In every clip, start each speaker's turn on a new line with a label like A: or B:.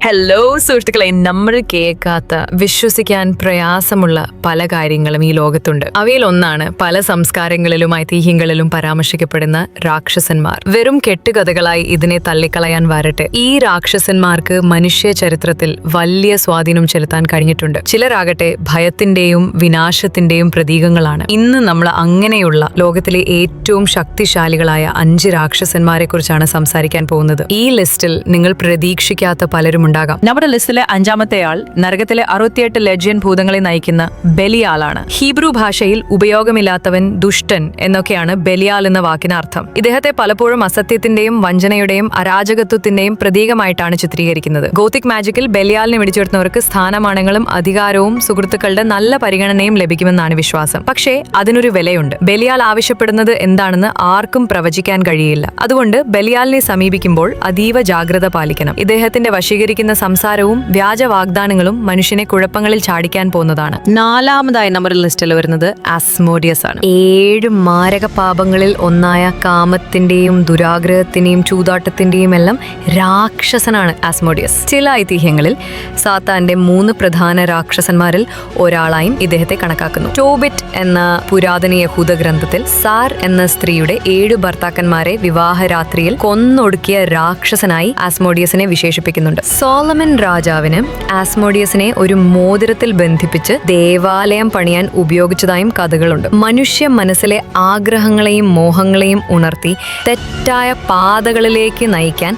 A: Hello സുഹൃത്തുക്കളെ, നമ്മൾ കേൾക്കാത്ത വിശ്വസിക്കാൻ പ്രയാസമുള്ള പല കാര്യങ്ങളും ഈ ലോകത്തുണ്ട്. അവയിൽ ഒന്നാണ് പല സംസ്കാരങ്ങളിലും ഐതിഹ്യങ്ങളിലും പരാമർശിക്കപ്പെടുന്ന രാക്ഷസന്മാർ. വെറും കെട്ടുകഥകളായി ഇതിനെ തള്ളിക്കളയാൻ വരട്ടെ, ഈ രാക്ഷസന്മാർക്ക് മനുഷ്യ ചരിത്രത്തിൽ വലിയ സ്വാധീനം ചെലുത്താൻ കഴിഞ്ഞിട്ടുണ്ട്. ചിലരാകട്ടെ ഭയത്തിന്റെയും വിനാശത്തിന്റെയും പ്രതീകങ്ങളാണ്. ഇന്ന് നമ്മൾ അങ്ങനെയുള്ള ലോകത്തിലെ ഏറ്റവും ശക്തിശാലികളായ 5 രാക്ഷസന്മാരെ കുറിച്ചാണ് സംസാരിക്കാൻ പോകുന്നത്. ഈ ലിസ്റ്റിൽ നിങ്ങൾ പ്രതീക്ഷിക്കാത്ത പലരും ഉണ്ടാകാം. നമ്മുടെ ലിസ്റ്റിലെ 5-ാമത്തെ ആൾ നരകത്തിലെ 68 ലെജിയൻ ഭൂതങ്ങളെ നയിക്കുന്ന ബെലിയാലാണ്. ഹീബ്രു ഭാഷയിൽ ഉപയോഗമില്ലാത്തവൻ, ദുഷ്ടൻ എന്നൊക്കെയാണ് ബെലിയാൽ എന്ന വാക്കിന് അർത്ഥം. ഇദ്ദേഹത്തെ പലപ്പോഴും അസത്യത്തിന്റെയും വഞ്ചനയുടെയും അരാജകത്വത്തിന്റെയും പ്രതീകമായിട്ടാണ് ചിത്രീകരിക്കുന്നത്. ഗോത്തിക് മാജിക്കിൽ ബെലിയാലിനെ വെടിച്ചെടുത്തവർക്ക് സ്ഥാനമാനങ്ങളും അധികാരവും സുഹൃത്തുക്കളുടെ നല്ല പരിഗണനയും ലഭിക്കുമെന്നാണ് വിശ്വാസം. പക്ഷേ അതിനൊരു വിലയുണ്ട്. ബെലിയാൽ ആവശ്യപ്പെടുന്നത് എന്താണെന്ന് ആർക്കും പ്രവചിക്കാൻ കഴിയില്ല. അതുകൊണ്ട് ബെലിയാലിനെ സമീപിക്കുമ്പോൾ അതീവ ജാഗ്രത പാലിക്കണം. ഇദ്ദേഹത്തിന്റെ വശീകരിക്കുന്ന സംസാരവും വ്യാജ വാഗ്ദാനങ്ങളും മനുഷ്യനെ കുഴപ്പങ്ങളിൽ ചാടിക്കാൻ പോകുന്നതാണ്. 4-ാമതായി നമ്മുടെ ലിസ്റ്റിൽ വരുന്നത് ആസ്മോഡിയസ് ആണ്. 7 മാരക പാപങ്ങളിൽ ഒന്നായ കാമത്തിന്റെയും ദുരാഗ്രഹത്തിന്റെയും ചൂതാട്ടത്തിന്റെയും എല്ലാം രാക്ഷസനാണ് ആസ്മോഡിയസ്. ചില ഐതിഹ്യങ്ങളിൽ സാത്താന്റെ 3 പ്രധാന രാക്ഷസന്മാരിൽ ഒരാളായും ഇദ്ദേഹത്തെ കണക്കാക്കുന്നു. ടോബിറ്റ് എന്ന പുരാതന യഹൂദ ഗ്രന്ഥത്തിൽ സാർ എന്ന സ്ത്രീയുടെ 7 ഭർത്താക്കന്മാരെ വിവാഹരാത്രിയിൽ കൊന്നൊടുക്കിയ രാക്ഷസനായി ആസ്മോഡിയസിനെ വിശേഷിപ്പിക്കുന്നുണ്ട്. സോളമൻ രാജാവിന് ആസ്മോഡിയസിനെ ഒരു മോതിരത്തിൽ ബന്ധിപ്പിച്ച് ദേവാലയം പണിയാൻ ഉപയോഗിച്ചതായും കഥകളുണ്ട്. മനുഷ്യ മനസ്സിലെ ആഗ്രഹങ്ങളെയും മോഹങ്ങളെയും ഉണർത്തി തെറ്റായ പാതകളിലേക്ക് നയിക്കാൻ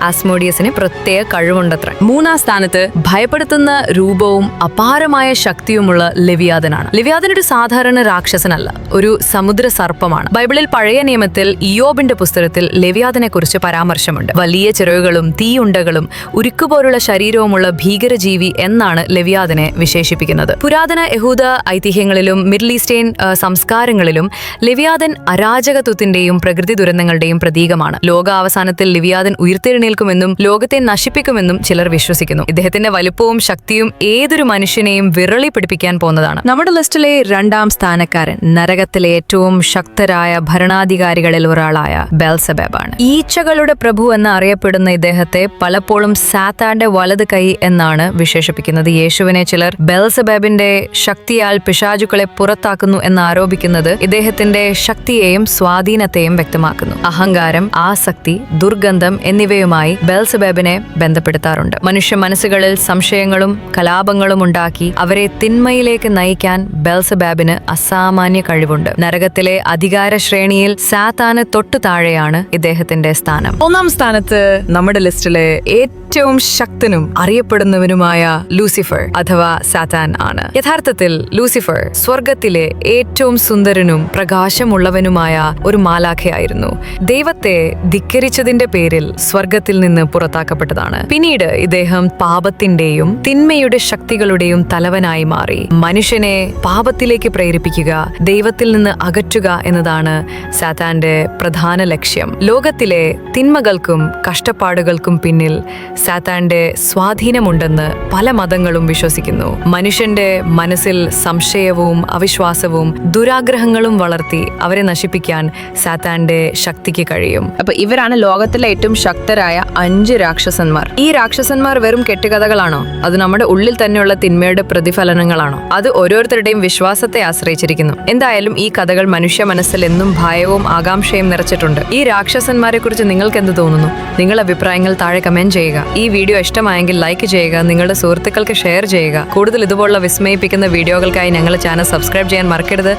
A: ആസ്മോഡിയസിന് പ്രത്യേക കഴിവുണ്ടത്ര. 3-ാം സ്ഥാനത്ത് ഭയപ്പെടുത്തുന്ന രൂപവും അപാരമായ ശക്തിയുമുള്ള ലെവിയാഥനാണ്. ലെവിയാഥൻ ഒരു സാധാരണ രാക്ഷസനല്ല, ഒരു സമുദ്ര സർപ്പമാണ്. ബൈബിളിൽ പഴയ നിയമത്തിൽ ഇയ്യോബിന്റെ പുസ്തകത്തിൽ ലെവിയാഥനെ കുറിച്ച് പരാമർശമുണ്ട്. വലിയ ചിറകുകളും തീയുണ്ടകളും ഉരുക്കുപോലുള്ള ശരീരവുമുള്ള ഭീകരജീവി എന്നാണ് ലെവിയാഥനെ വിശേഷിപ്പിക്കുന്നത്. പുരാതന യഹൂദ ഐതിഹ്യങ്ങളിലും മിഡിൽ ഈസ്റ്റേൺ സംസ്കാരങ്ങളിലും ലെവിയാഥൻ അരാജകത്വത്തിന്റെയും പ്രകൃതി ദുരന്തങ്ങളുടെയും പ്രതീകമാണ്. ലോകാവസാനത്തിൽ ലെവിയാഥൻ ഉയർത്തെഴുന്നേൽക്കുമെന്നും ലോകത്തെ നശിപ്പിക്കുമെന്നും ചിലർ വിശ്വസിക്കുന്നു. ഇദ്ദേഹത്തിന്റെ വലുപ്പവും ശക്തിയും ഏതൊരു മനുഷ്യനെയും വിരളി പിടിപ്പിക്കാൻ പോകുന്നതാണ്. നമ്മുടെ ലിസ്റ്റിലെ 2-ാം സ്ഥാനക്കാരൻ നരകത്തിലെ ഏറ്റവും ശക്തരായ ഭരണാധികാരികളിൽ ഒരാളായ ബെൽസെബൂബാണ്. ഈച്ചകളുടെ പ്രഭു എന്ന് അറിയപ്പെടുന്ന ഇദ്ദേഹത്തെ പലപ്പോഴും സാത്താന്റെ വലത് കൈ എന്നാണ് വിശേഷിപ്പിക്കുന്നത്. യേശുവിനെ ചിലർ ബെൽസെബൂബിന്റെ ശക്തിയാൽ പിശാചുക്കളെ പുറത്താക്കുന്നു എന്ന് ആരോപിക്കുന്നത് ഇദ്ദേഹത്തിന്റെ ശക്തിയെയും സ്വാധീനത്തെയും വ്യക്തമാക്കുന്നു. അഹങ്കാരം, ആസക്തി, ദുർഗന്ധം എന്നിവയുമായി ബെൽസെബൂബിനെ ബന്ധപ്പെടുത്താറുണ്ട്. മനുഷ്യ മനസ്സുകളിൽ സംശയങ്ങളും കലാപങ്ങളും ഉണ്ടാക്കി അവരെ തിന്മയിലേക്ക് നയിക്കാൻ ബെൽസെബൂബിന് അസാമാന്യ കഴിവുണ്ട്. നരകത്തിലെ അധികാര ശ്രേണിയിൽ സാത്താന് തൊട്ടു താഴെയാണ് ഇദ്ദേഹത്തിന്റെ സ്ഥാനം. 1-ാം സ്ഥാനത്ത് നമ്മുടെ ലിസ്റ്റിലെ ഏറ്റവും ശക്തനും അറിയപ്പെടുന്നവനുമായ ലൂസിഫർ അഥവാ സാത്താൻ ആണ്. യഥാർത്ഥത്തിൽ ലൂസിഫർ സ്വർഗത്തിലെ ഏറ്റവും സുന്ദരനും പ്രകാശമുള്ളവനുമായ ഒരു മാലാഖയായിരുന്നു. ദൈവത്തെ ധിക്കരിച്ചതിന്റെ പേരിൽ സ്വർഗത്തിൽ നിന്ന് പുറത്താക്കപ്പെട്ടതാണ്. പിന്നീട് ഇദ്ദേഹം പാപത്തിന്റെയും തിന്മയുടെ ശക്തികളുടെയും തലവനായി മാറി. മനുഷ്യനെ പാപത്തിലേക്ക് പ്രേരിപ്പിക്കുക, ദൈവത്തിൽ നിന്ന് അകറ്റുക എന്നതാണ് സാത്താന്റെ പ്രധാന ലക്ഷ്യം. ലോകത്തിലെ തിന്മകൾക്കും കഷ്ടപ്പാടുകൾക്കും പിന്നിൽ സാത്താന്റെ സ്വാധീനമുണ്ടെന്ന് പല മതങ്ങളും വിശ്വസിക്കുന്നു. മനുഷ്യന്റെ മനസ്സിൽ സംശയവും അവിശ്വാസവും ദുരാഗ്രഹങ്ങളും വളർത്തി അവരെ നശിപ്പിക്കാൻ സാത്താന്റെ ശക്തിക്ക് കഴിയും. അപ്പൊ ഇവരാണ് ലോകത്തിലെ ഏറ്റവും ശക്തരായ 5 രാക്ഷസന്മാർ. ഈ രാക്ഷസന്മാർ വെറും കെട്ടുകഥകളാണോ? അത് നമ്മുടെ ഉള്ളിൽ തന്നെയുള്ള തിന്മയുടെ പ്രതിഫലനങ്ങളാണോ? അത് ഓരോരുത്തരുടെയും വിശ്വാസത്തെ ആശ്രയിച്ചിരിക്കുന്നു. എന്തായാലും ഈ കഥകൾ മനുഷ്യ മനസ്സിൽ എന്നും ഭയവും ആകാംക്ഷയും നിറച്ചിട്ടുണ്ട്. ഈ രാക്ഷസന്മാരെ കുറിച്ച് നിങ്ങൾക്ക് എന്ത് തോന്നുന്നു? നിങ്ങളുടെ അഭിപ്രായങ്ങൾ താഴെ കമന്റ് ചെയ്യുക. ഈ വീഡിയോ ഇഷ്ടമായെങ്കിൽ ലൈക്ക് ചെയ്യുക, നിങ്ങളുടെ സുഹൃത്തുക്കൾക്ക് ഷെയർ ചെയ്യുക. കൂടുതൽ ഇതുപോലുള്ള വിസ്മയിപ്പിക്കുന്ന വീഡിയോകൾക്കായി ഞങ്ങളുടെ ചാനൽ സബ്സ്ക്രൈബ് ചെയ്യാൻ മറക്കരുത്.